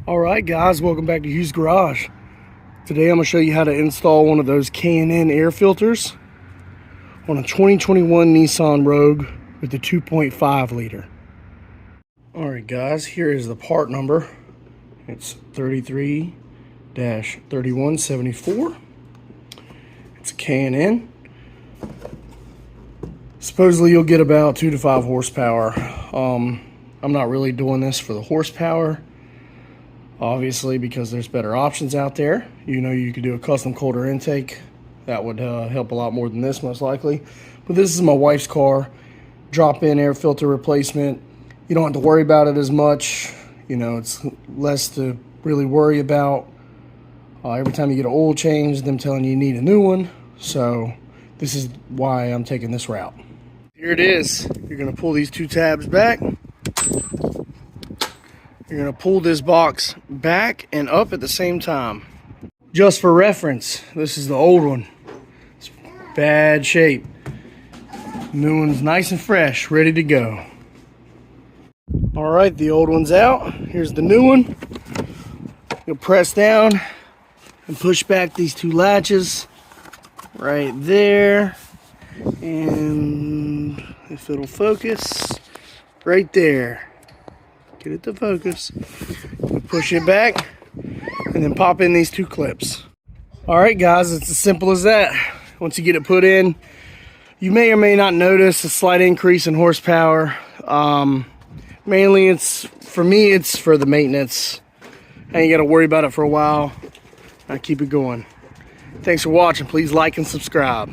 Alright guys, welcome back to Hughes Garage. Today I'm going to show you how to install one of those K&N air filters on a 2021 Nissan Rogue with the 2.5 liter. Alright guys, here is the part number. It's 33-3174. It's a K&N. Supposedly you'll get about 2 to 5 horsepower. I'm not really doing this for the horsepower, obviously, because there's better options out there. You know, you could do a custom cold air intake. That would help a lot more than this, most likely. But this is my wife's car. Drop-in air filter replacement. You don't have to worry about it as much. You know, it's less to really worry about. Every time you get an oil change, them telling you need a new one. So this is why I'm taking this route. Here it is. You're going to pull these two tabs back. You're going to pull this box back and up at the same time. Just for reference, this is the old one. It's bad shape. New one's nice and fresh, ready to go. Alright, the old one's out. Here's the new one. You'll press down and push back these two latches right there. And if it'll focus, right there. Get it to focus. Push it back and then pop in these two clips. Alright guys, it's as simple as that. Once you get it put in, you may or may not notice a slight increase in horsepower. Mainly it's for the maintenance. I ain't gotta worry about it for a while. I keep it going. Thanks for watching. Please like and subscribe.